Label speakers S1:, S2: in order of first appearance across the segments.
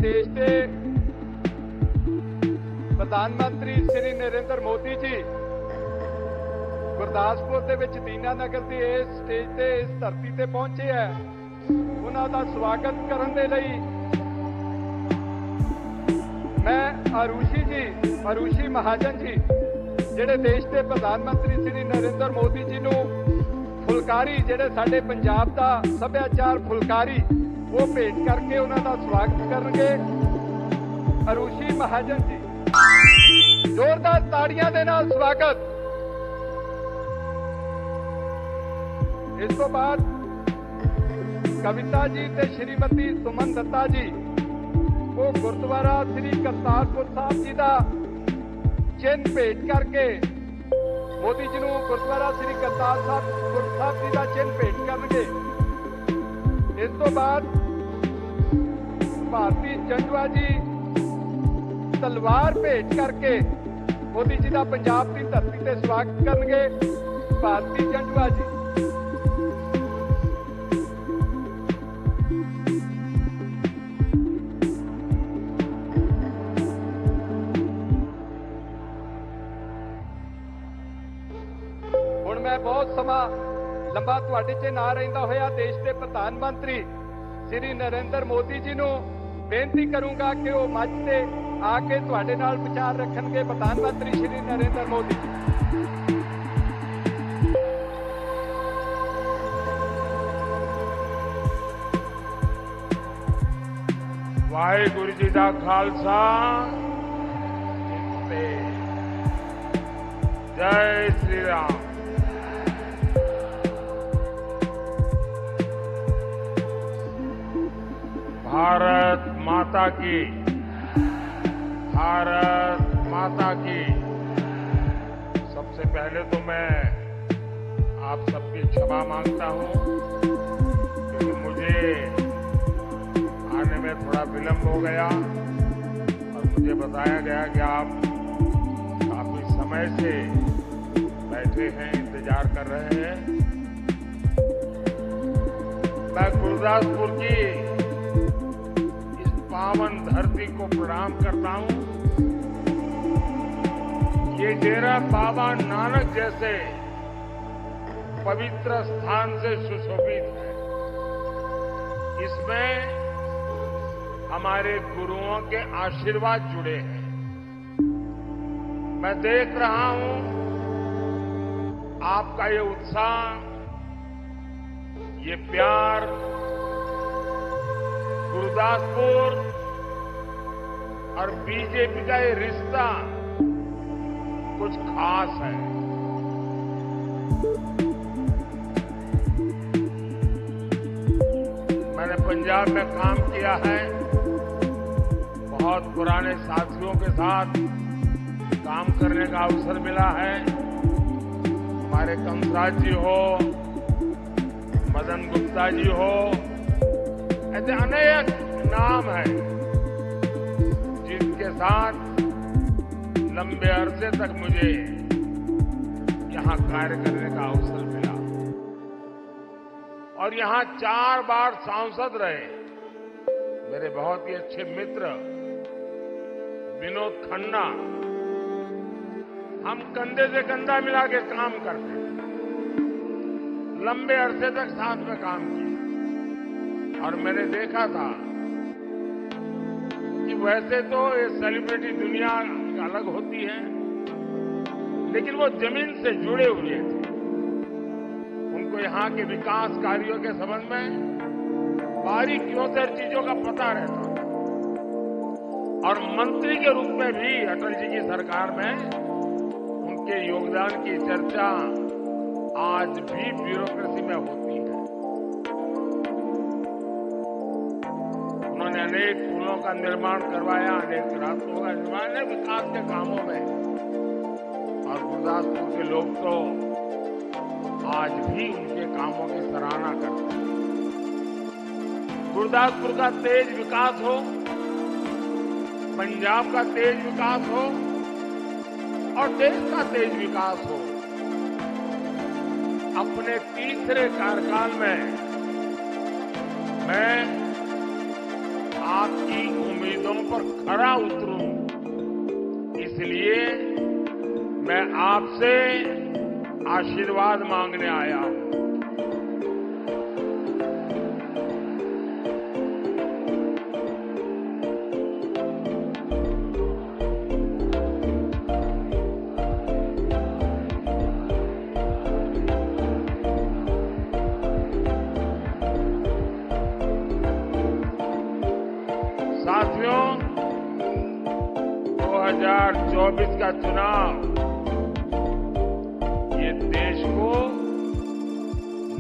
S1: देश के प्रधानमंत्री श्री नरेंद्र मोदी जी गुरदासपुर ਦੇ ਵਿੱਚ ਦੀਨਾਨਗਰ ਦੀ ਇਸ ਸਟੇਜ ਤੇ ਇਸ ਧਰਤੀ ਤੇ ਪਹੁੰਚੇ ਹੈ। ਉਹਨਾਂ ਦਾ ਸਵਾਗਤ ਕਰਨ ਦੇ ਲਈ मैं आरुषि महाजन जी ਜਿਹੜੇ देश के प्रधानमंत्री श्री नरेंद्र मोदी जी ਨੂੰ फुलकारी ਜਿਹੜੇ ਸਾਡੇ ਪੰਜਾਬ ਦਾ ਸੱਭਿਆਚਾਰ फुलकारी वो भेंट करके ਉਹਨਾਂ ਦਾ ਸਵਾਗਤ ਕਰਨਗੇ। आरुषि महाजन जी जोरदार ताड़ियां ਦੇ ਨਾਲ ਸਵਾਗਤ। इस तो बाद कविता जी ते श्रीमती सुमन दत्ता जी वो गुरुद्वारा श्री करतारपुर साहब जी का चिन्ह भेंट करके मोदी जी को गुरुद्वारा श्री करतारपुर साहब जी का चिन्ह भेंट करनगे। इस तो बाद भारती जंडवा जी तलवार भेंट करके मोदी जी का पंजाब की धरती से स्वागत करनगे। भारती जंडवा जी मैं बहुत समा लंबा तुहाडे च ना रहिंदा होया देश के प्रधानमंत्री श्री नरेंद्र मोदी जी को बेनती करूंगा कि वो मंच से आके तुहाडे नाल विचार रखणगे। प्रधानमंत्री श्री नरेंद्र मोदी जी
S2: वाहिगुरु जी का खालसा जय श्री राम। भारत माता की, भारत माता की। सबसे पहले तो मैं आप सबकी क्षमा मांगता हूं क्योंकि मुझे आने में थोड़ा विलंब हो गया और मुझे बताया गया कि आप काफी समय से बैठे हैं, इंतजार कर रहे हैं। मैं गुरदासपुर की पावन धरती को प्रणाम करता हूं। ये डेरा बाबा नानक जैसे पवित्र स्थान से सुशोभित है। इसमें हमारे गुरुओं के आशीर्वाद जुड़े हैं। मैं देख रहा हूं आपका ये उत्साह, ये प्यार गुरदासपुर और बीजेपी का ये रिश्ता कुछ खास है। मैंने पंजाब में काम किया है, बहुत पुराने साथियों के साथ काम करने का अवसर मिला है। हमारे कंसराज जी हो, मदन गुप्ता जी हो, ऐसे अनेक नाम हैं जिनके साथ लंबे अरसे तक मुझे यहां कार्य करने का अवसर मिला और यहां 4 बार सांसद रहे मेरे बहुत ही अच्छे मित्र विनोद खन्ना। हम कंधे से कंधा मिला के काम करते थे, लंबे अरसे तक साथ में काम किया और मैंने देखा था कि वैसे तो ये सेलिब्रिटी दुनिया अलग होती है लेकिन वो जमीन से जुड़े हुए थे। उनको यहाँ के विकास कार्यों के संबंध में बारीकियों से हर चीजों का पता रहता था और मंत्री के रूप में भी अटल जी की सरकार में उनके योगदान की चर्चा आज भी ब्यूरोक्रेसी में होती है। उन्होंने अनेक पुलों का निर्माण करवाया, अनेक रास्तों का निर्माण है विकास के कामों में और गुरदासपुर के लोग तो आज भी उनके कामों की सराहना करते हैं। गुरदासपुर का तेज विकास हो, पंजाब का तेज विकास हो और देश का तेज विकास हो। अपने तीसरे कार्यकाल में मैं आपकी उम्मीदों पर खरा उतरूं, इसलिए मैं आपसे आशीर्वाद मांगने आया हूं। साथियों, 2024 का चुनाव ये देश को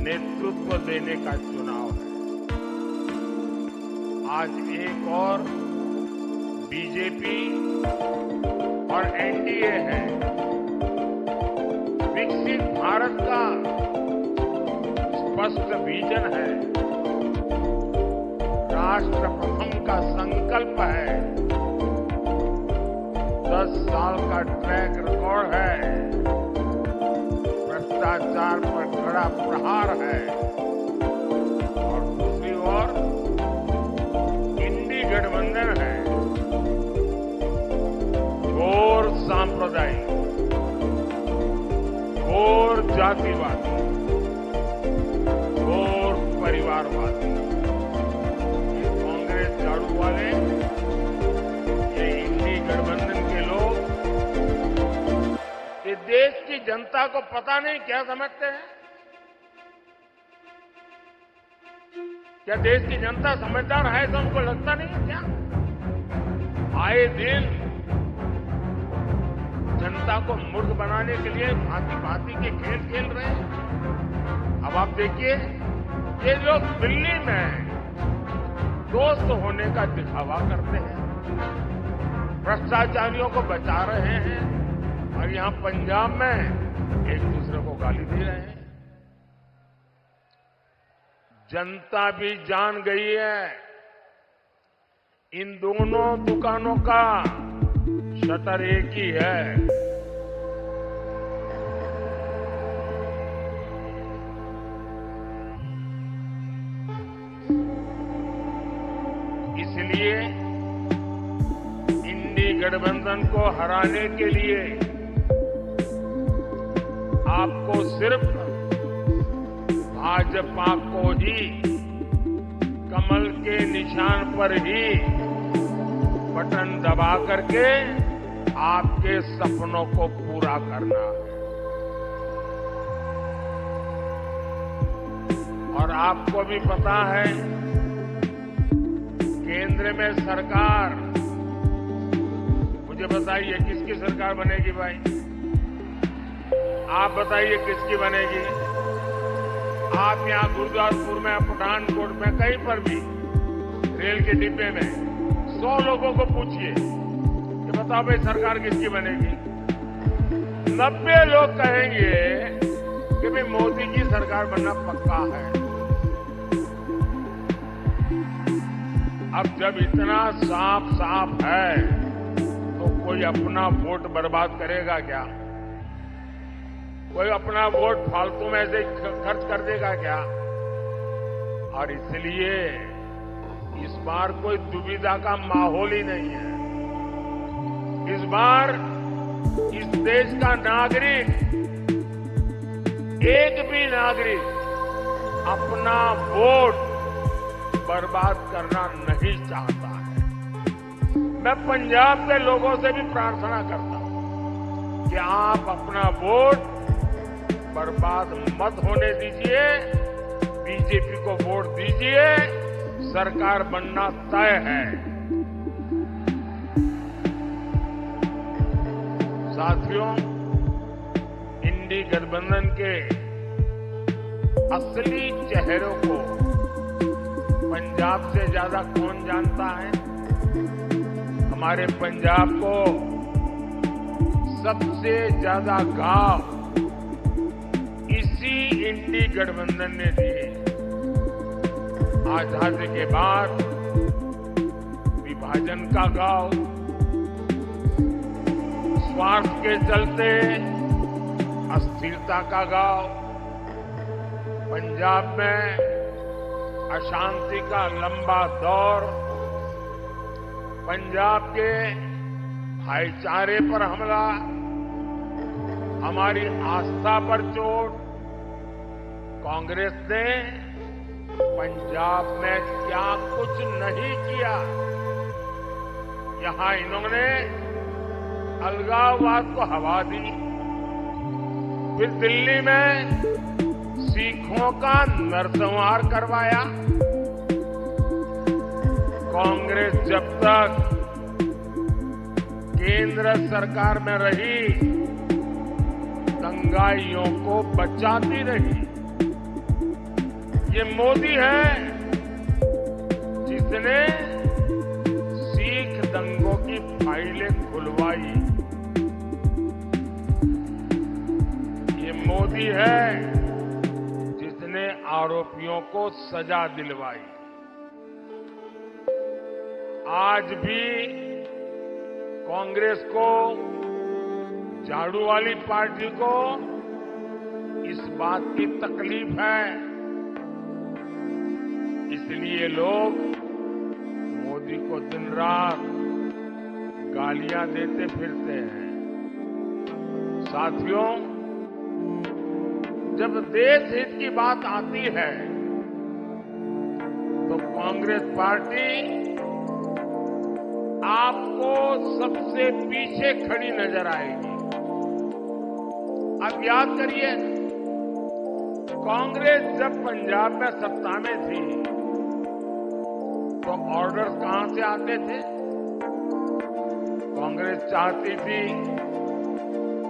S2: नेतृत्व देने का चुनाव है। आज एक और बीजेपी और एनडीए है। विकसित भारत का स्पष्ट विजन है, राष्ट्र प्रथम का संकल्प है, 10 साल का ट्रैक रिकॉर्ड है, भ्रष्टाचार पर कड़ा प्रहार है और दूसरी ओर इंडी गठबंधन है, घोर सांप्रदायिक, घोर जातिवादी, घोर परिवारवादी। वाले ये इंडी गठबंधन के लोग ये देश की जनता को पता नहीं क्या समझते हैं। क्या देश की जनता समझदार है तो उनको लगता नहीं है क्या? आए दिन जनता को मूर्ख बनाने के लिए भांति भांति के खेल खेल रहे हैं। अब आप देखिए, ये लोग दिल्ली में दोस्त होने का दिखावा करते हैं, भ्रष्टाचारियों को बचा रहे हैं और यहां पंजाब में एक दूसरे को गाली दे रहे हैं। जनता भी जान गई है इन दोनों दुकानों का शटर एक ही है। इसलिए इंडी गठबंधन को हराने के लिए आपको सिर्फ भाजपा को ही, कमल के निशान पर ही बटन दबा करके आपके सपनों को पूरा करना है। और आपको भी पता है, केंद्र में सरकार, मुझे बताइए किसकी सरकार बनेगी भाई? आप बताइए किसकी बनेगी? आप यहां गुरुदासपुर में, पठानकोट में, कहीं पर भी रेल के डिब्बे में 100 लोगों को पूछिए कि बताओ भाई सरकार किसकी बनेगी? 90 लोग कहेंगे कि भाई मोदी की सरकार बनना पक्का है। अब जब इतना साफ साफ है तो कोई अपना वोट बर्बाद करेगा क्या? कोई अपना वोट फालतू में ऐसे खर्च कर देगा क्या? और इसलिए इस बार कोई दुविधा का माहौल ही नहीं है। इस बार इस देश का नागरिक, एक भी नागरिक अपना वोट बर्बाद करना नहीं चाहता है। मैं पंजाब के लोगों से भी प्रार्थना करता हूं कि आप अपना वोट बर्बाद मत होने दीजिए, बीजेपी को वोट दीजिए, सरकार बनना तय है। साथियों, इंडी गठबंधन के असली चेहरों को पंजाब से ज्यादा कौन जानता है? हमारे पंजाब को सबसे ज्यादा घाव इसी इंडी गठबंधन ने दिए। आजादी के बाद विभाजन का घाव, स्वार्थ के चलते अस्थिरता का घाव, पंजाब में अशांति का लंबा दौर, पंजाब के भाईचारे पर हमला, हमारी आस्था पर चोट। कांग्रेस ने पंजाब में क्या कुछ नहीं किया। यहां इन्होंने अलगाववाद को हवा दी, फिर दिल्ली में सिखों का नरसंहार करवाया। कांग्रेस जब तक केंद्र सरकार में रही, दंगाइयों को बचाती रही। ये मोदी है जिसने सिख दंगों की फाइलें खुलवाई। ये मोदी है जिसने आरोपियों को सजा दिलवाई। आज भी कांग्रेस को, झाड़ू वाली पार्टी को इस बात की तकलीफ है, इसलिए लोग मोदी को दिन रात गालियां देते फिरते हैं। साथियों, जब देश हित की बात आती है तो कांग्रेस पार्टी आपको सबसे पीछे खड़ी नजर आएगी। आप याद करिए, कांग्रेस जब पंजाब में सत्ता में थी तो ऑर्डर्स कहां से आते थे? कांग्रेस चाहती थी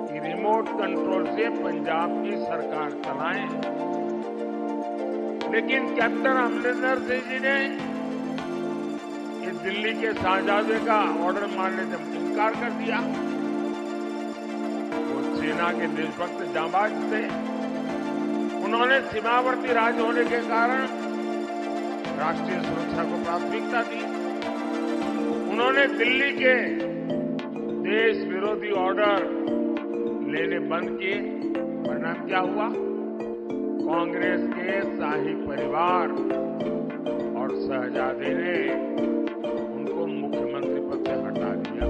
S2: कि रिमोट कंट्रोल से पंजाब की सरकार चलाएं, लेकिन कैप्टन अमरिंदर सिंह जी ने दिल्ली के शाहजादे का ऑर्डर मानने से इनकार कर दिया। वो सेना के देशभक्त जांबाज थे। उन्होंने सीमावर्ती राज्य होने के कारण राष्ट्रीय सुरक्षा को प्राथमिकता दी। उन्होंने दिल्ली के देश विरोधी ऑर्डर लेने बंद किए। परिणाम क्या हुआ? कांग्रेस के शाही परिवार और शहजादे ने मुख्यमंत्री पद से हटा दिया।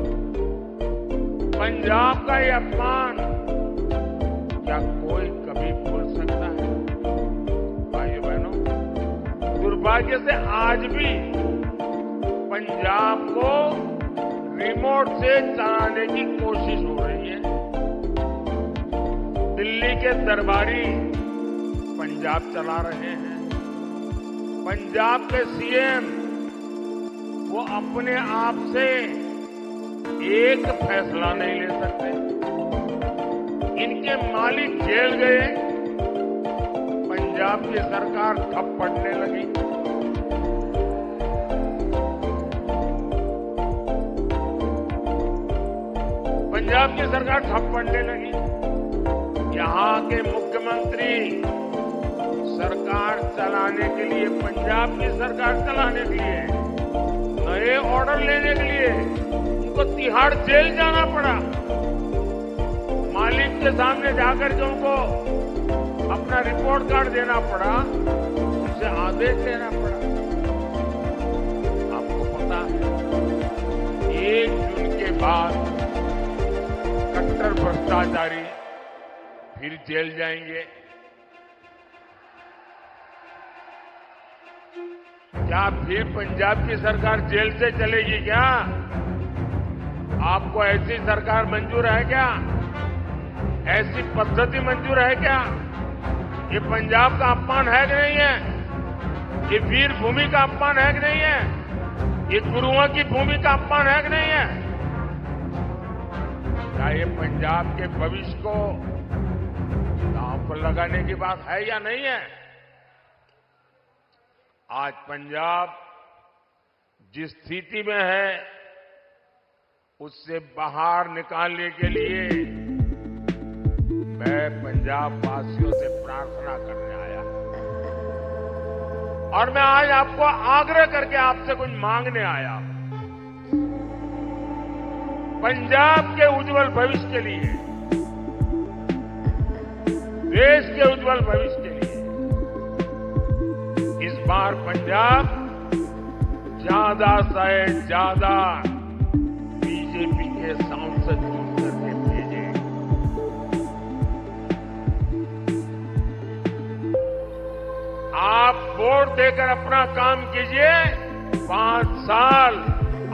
S2: पंजाब का ये अपमान क्या कोई कभी भूल सकता है? भाइयों बहनों, दुर्भाग्य से आज भी पंजाब को रिमोट से चलाने की कोशिश हो रही है। दिल्ली के दरबारी पंजाब चला रहे हैं। पंजाब के सीएम वो अपने आप से एक फैसला नहीं ले सकते। इनके मालिक जेल गए, पंजाब की सरकार ठप पड़ने लगी। पंजाब की सरकार ठप पड़ने लगी। यहां के मुख्यमंत्री सरकार चलाने के लिए, पंजाब की सरकार चलाने के लिए, नए ऑर्डर लेने के लिए उनको तिहाड़ जेल जाना पड़ा। मालिक के सामने जाकर के उनको अपना रिपोर्ट कार्ड देना पड़ा, उनसे आदेश लेना पड़ा। आपको पता है, 1 जून के बाद कट्टर भ्रष्टाचारी फिर जेल जाएंगे। क्या फिर पंजाब की सरकार जेल से चलेगी क्या? आपको ऐसी सरकार मंजूर है क्या? ऐसी पद्धति मंजूर है क्या? ये पंजाब का अपमान है कि नहीं है? ये वीर भूमि का अपमान है कि नहीं है? ये गुरुओं की भूमि का अपमान है कि नहीं है? क्या ये पंजाब के भविष्य को दांव पर लगाने की बात है या नहीं है? आज पंजाब जिस स्थिति में है, उससे बाहर निकालने के लिए मैं पंजाब वासियों से प्रार्थना करने आया और मैं आज आपको आग्रह करके आपसे कुछ मांगने आया। पंजाब के उज्जवल भविष्य के लिए, देश के उज्जवल भविष्य के लिए इस बार पंजाब ज्यादा से ज्यादा वोट देकर अपना काम कीजिए, 5 साल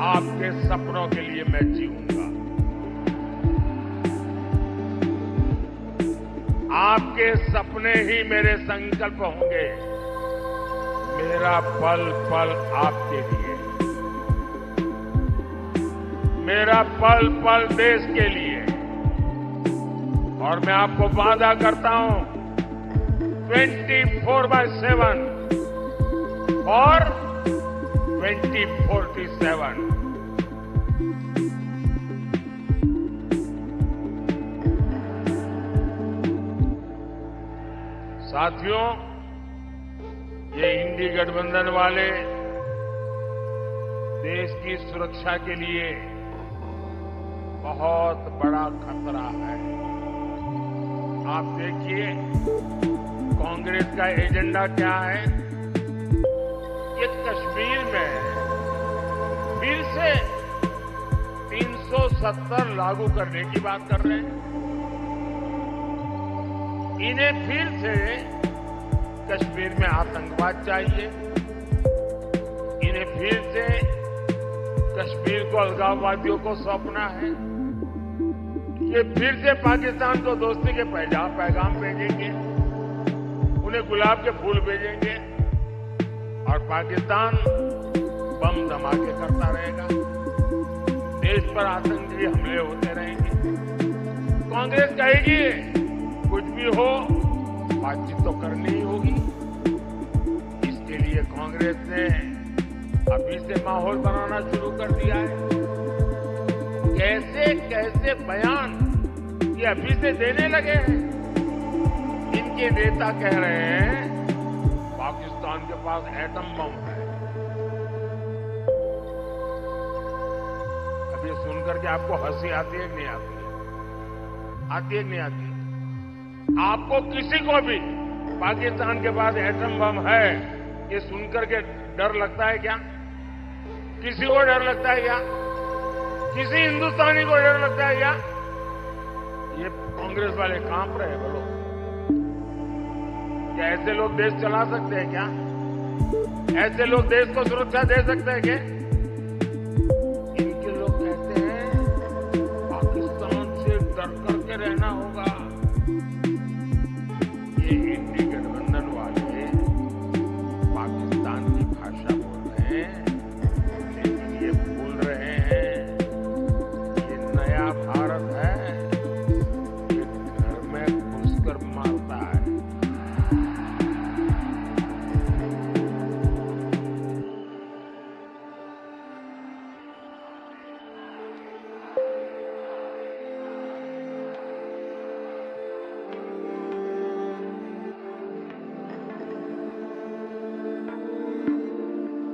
S2: आपके सपनों के लिए मैं जीऊंगा। आपके सपने ही मेरे संकल्प होंगे। मेरा पल पल आपके लिए, मेरा पल पल देश के लिए। और मैं आपको वादा करता हूं 24/7 और 2047। साथियों, ये इंडी गठबंधन वाले देश की सुरक्षा के लिए बहुत बड़ा खतरा है। आप देखिए कांग्रेस का एजेंडा क्या है। ये कश्मीर में फिर से 370 लागू करने की बात कर रहे हैं। इन्हें फिर से कश्मीर में आतंकवाद चाहिए। इन्हें फिर से कश्मीर को अलगाववादियों को सौंपना है। ये फिर से पाकिस्तान को दोस्ती के पैगाम भेजेंगे, उन्हें गुलाब के फूल भेजेंगे और पाकिस्तान बम धमाके करता रहेगा। देश पर आतंकी हमले होते रहेंगे। कांग्रेस कहेगी कुछ भी हो, बातचीत तो करनी ही होगी। इसके लिए कांग्रेस ने अभी से माहौल बनाना शुरू कर दिया है। कैसे कैसे बयान ये अभी से देने लगे हैं। इनके नेता कह रहे हैं पाकिस्तान के पास एटम बम है। अब ये सुनकर के आपको हंसी आती है कि नहीं आती है? आती है कि नहीं आती है? आपको किसी को भी पाकिस्तान के पास एटम बम है ये सुनकर के डर लगता है क्या? किसी को डर लगता है क्या? किसी हिंदुस्तानी को डर लगता है क्या? ये कांग्रेस वाले कांप रहे हैं। बोलो, क्या ऐसे लोग देश चला सकते हैं क्या? ऐसे लोग देश को सुरक्षा दे सकते हैं क्या? इनके लोग कहते हैं पाकिस्तान से डर करके रहना होगा। ये इंडी गठबंधन वाले पाकिस्तान की भाषा बोल रहे हैं, लेकिन ये भूल रहे हैं ये नया भारत है। ये घर में घुसकर मारता है।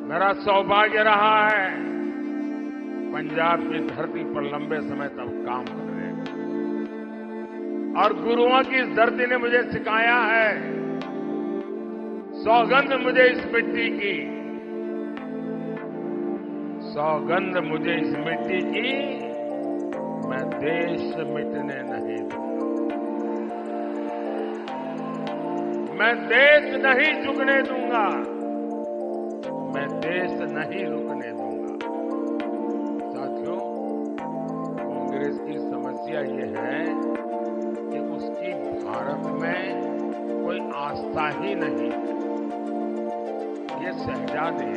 S2: मेरा सौभाग्य रहा है पंजाब की धरती पर लंबे समय तक काम करने का। और गुरुओं की इस धरती ने मुझे सिखाया है, सौगंध मुझे इस मिट्टी की, सौगंध मुझे इस मिट्टी की, मैं देश मिटने नहीं दूंगा। मैं देश नहीं झुकने दूंगा। मैं देश नहीं रुकने दूंगा। साथियों, कांग्रेस की समस्या ये है कि उसकी भारत में कोई आस्था ही नहीं है। ये शहजादे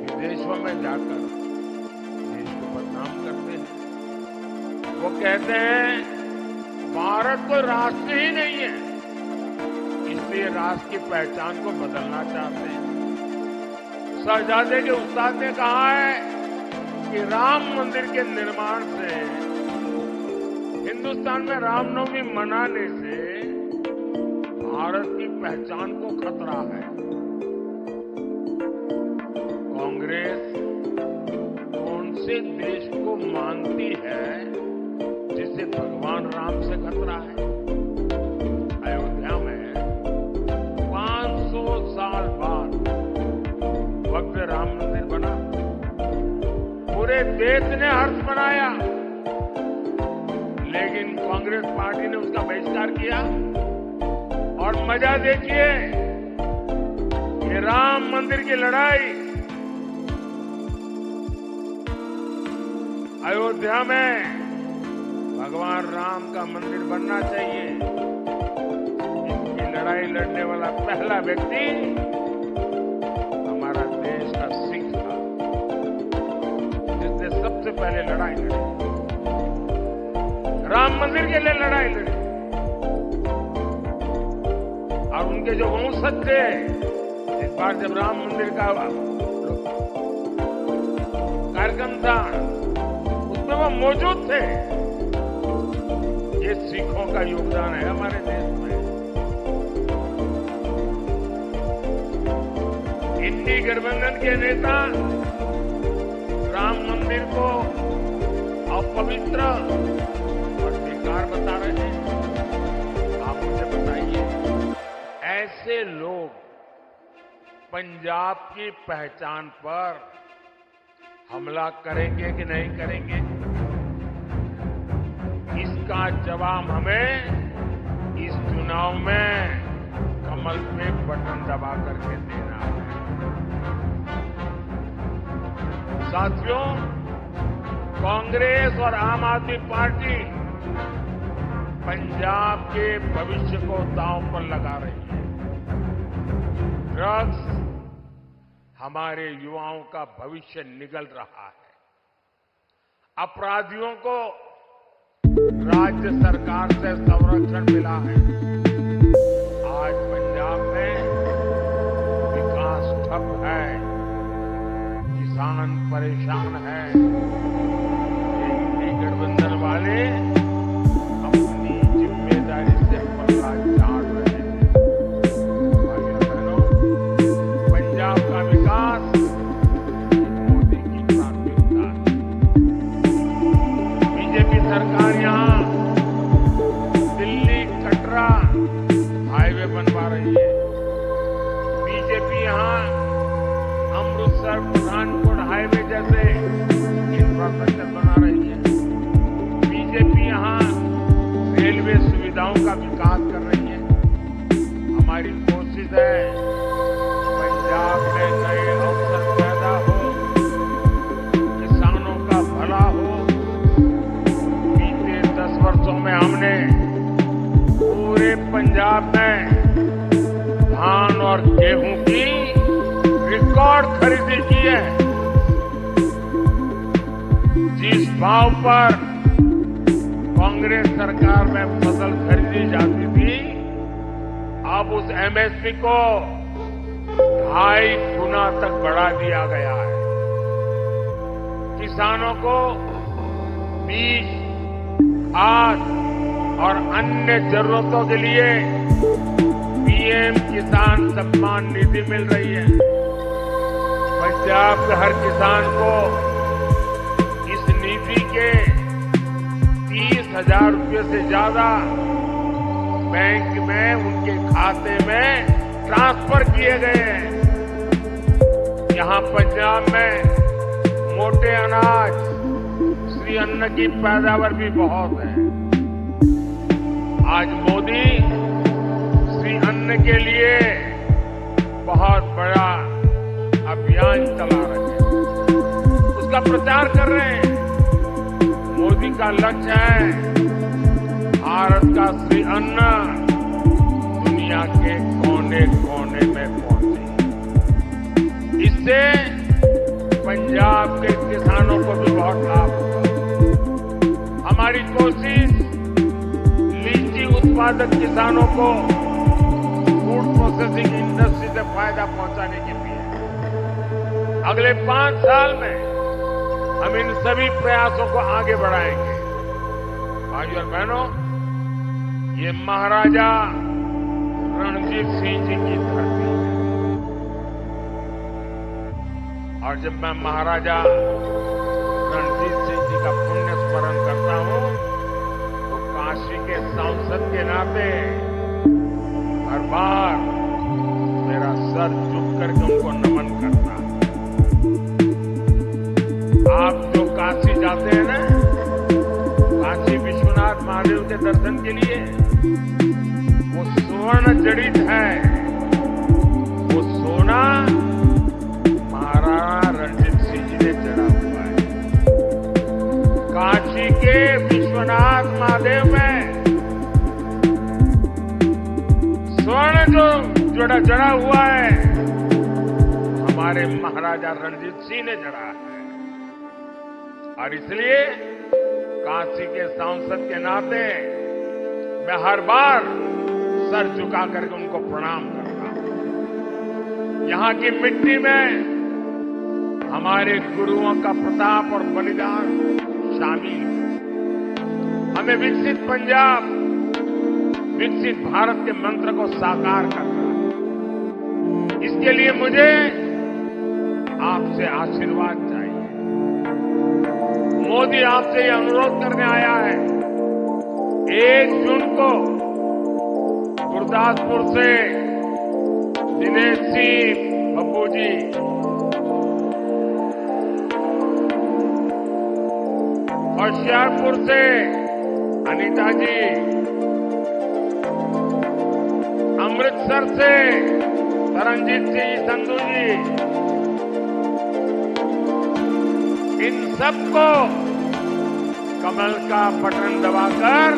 S2: विदेशों में जाकर देश को बदनाम करते हैं। वो कहते हैं भारत कोई राष्ट्र ही नहीं है, इसलिए राष्ट्र की पहचान को बदलना चाहते हैं। शहजादे के उस्ताद ने कहा है कि राम मंदिर के निर्माण से, हिंदुस्तान में रामनवमी मनाने से भारत की पहचान को खतरा है। कांग्रेस कौन से देश को मानती है जिसे भगवान राम से खतरा है? अयोध्या में 500 साल बाद भव्य राम मंदिर बना। पूरे देश ने हर्ष मनाया, लेकिन कांग्रेस पार्टी ने उसका बहिष्कार किया। और मजा देखिए, ये राम मंदिर की लड़ाई अयोध्या में भगवान राम का मंदिर बनना चाहिए। इसकी लड़ाई लड़ने वाला पहला व्यक्ति हमारा देश का सिख था, जिसने सबसे पहले लड़ाई लड़ी, राम मंदिर के लिए लड़ाई लड़ी। और उनके जो वंशज थे, इस बार जब राम मंदिर का कार्यक्रम था उसमें वो मौजूद थे। ये सिखों का योगदान है हमारे देश में। इंडी गठबंधन के नेता राम मंदिर को अपवित्र और बेकार बता रहे हैं। आप मुझे बताइए, ऐसे लोग पंजाब की पहचान पर हमला करेंगे कि नहीं करेंगे? इसका जवाब हमें इस चुनाव में कमल पे बटन दबा करके देना है। साथियों, कांग्रेस और आम आदमी पार्टी पंजाब के भविष्य को दांव पर लगा रही है। ड्रग्स हमारे युवाओं का भविष्य निगल रहा है। अपराधियों को राज्य सरकार से संरक्षण मिला है। आज पंजाब में विकास ठप है, किसान परेशान है। इंडी गठबंधन वाले अपनी जिम्मेदारी से पल्ला झाड़ रहे हैं। भाइयों बहनों, पंजाब का विकास मोदी की प्राथमिकता है। बीजेपी सरकार यहां दिल्ली कटरा हाईवे बनवा रही है। बीजेपी यहां अमृतसर पठानकोट हाईवे जैसे इंफ्रास्ट्रक्चर बना रही है। बीजेपी यहां रेलवे सुविधाओं का विकास कर रही है। हमारी कोशिश है पंजाब में नए अवसर पैदा हो, किसानों का भला हो। बीते 10 वर्षों में हमने पूरे पंजाब में धान और गेहूं की रिकॉर्ड खरीदी की है। जिस भाव पर कांग्रेस सरकार में फसल खरीदी जाती थी, अब उस एमएसपी को 2.5 गुना तक बढ़ा दिया गया है। किसानों को बीज, खाद और अन्य जरूरतों के लिए पीएम किसान सम्मान निधि मिल रही है। पंजाब के हर किसान को इस निधि के 30,000 रुपये से ज्यादा बैंक में उनके खाते में ट्रांसफर किए गए हैं। यहां पंजाब में मोटे अनाज, श्री अन्न की पैदावार भी बहुत है। आज मोदी श्री अन्न के लिए बहुत बड़ा अभियान चला रहे हैं, उसका प्रचार कर रहे हैं। मोदी का लक्ष्य है भारत का श्री अन्न दुनिया के कोने कोने में पहुंचे। इससे पंजाब के किसानों को भी बहुत लाभ होगा। हमारी कोशिश लीची उत्पादक किसानों को फूड प्रोसेसिंग इंडस्ट्री से फायदा पहुंचाने के लिए। अगले 5 साल में हम इन सभी प्रयासों को आगे बढ़ाएंगे। भाइयों और बहनों, ये महाराजा रणजीत सिंह जी की धरती है। और जब मैं महाराजा रणजीत सिंह जी का पुण्य स्मरण करता हूं, तो काशी के सांसद के नाते हर बार मेरा सर झुक करके उनको नमन करता है। आप जो काशी जाते हैं ना, काशी विश्वनाथ महादेव के दर्शन के लिए, वो स्वर्ण जड़ित है। वो सोना विश्वनाथ महादेव में स्वर्ण जो जड़ा हुआ है, हमारे महाराजा रणजीत सिंह ने जड़ा है। और इसलिए काशी के सांसद के नाते मैं हर बार सर झुका करके उनको प्रणाम करता हूं। यहां की मिट्टी में हमारे गुरुओं का प्रताप और बलिदान शामिल है। हमें विकसित पंजाब, विकसित भारत के मंत्र को साकार करना है। इसके लिए मुझे आपसे आशीर्वाद चाहिए। मोदी आपसे यह अनुरोध करने आया है, 1 जून को गुरदासपुर से दिनेश सिंह बब्बू जी, होशियारपुर से अनीता जी, अमृतसर से तरनजीत सिंह संधू जी, इन सबको कमल का बटन दबाकर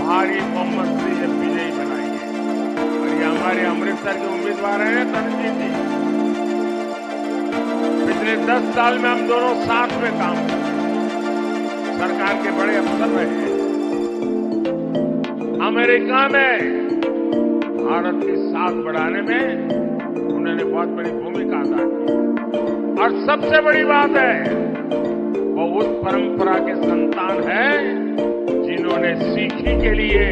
S2: भारी बहुमत से ये विजयी बनाएंगे। और ये हमारे अमृतसर के उम्मीदवार हैं तरनजीत जी। पिछले 10 साल में हम दोनों साथ में काम करते हैं, सरकार के बड़े अफसर रहे हैं। अमेरिका में भारत की साख बढ़ाने में उन्होंने बहुत बड़ी भूमिका अदा की। और सबसे बड़ी बात है, वो उस परंपरा के संतान हैं जिन्होंने सीखी के लिए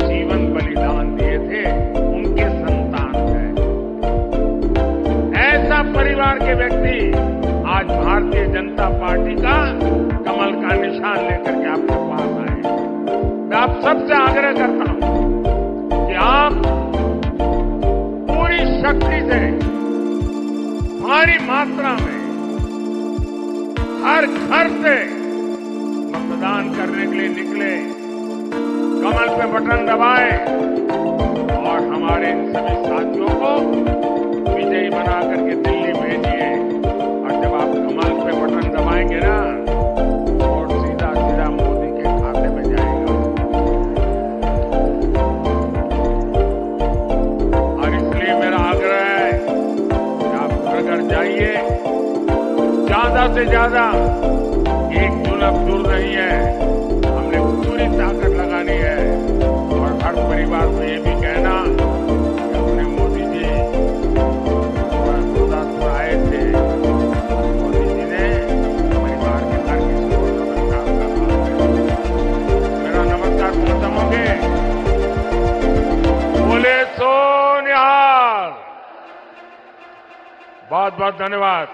S2: जीवन बलिदान दिए थे, उनके संतान हैं। ऐसा परिवार के व्यक्ति आज भारतीय जनता पार्टी का कमल का निशान लेकर के आपके पास आए। मैं आप सबसे आग्रह करता हूं कि आप पूरी शक्ति से, भारी मात्रा में, हर घर से मतदान करने के लिए निकले, कमल पे बटन दबाएं और हमारे इन सभी साथियों को विजयी बना करके दिल्ली भेजिए। और जब आप कमल पे बटन दबाएंगे ना, और सीधा सीधा मोदी के खाते में जाएगा। और इसलिए मेरा आग्रह है कि आप घर घर जाइए, ज्यादा से ज्यादा, 1 जून अब दूर नहीं है, हमने पूरी ताकत लगानी है। और हर परिवार को ये भी कहना कि अपने मोदी जी गुरदासपुर आए थे, मोदी जी ने परिवार के हर किसी को नमस्कार कहा। मेरा नमस्कार पहुंचाओगे? बोले सो निहाल। बहुत बहुत धन्यवाद।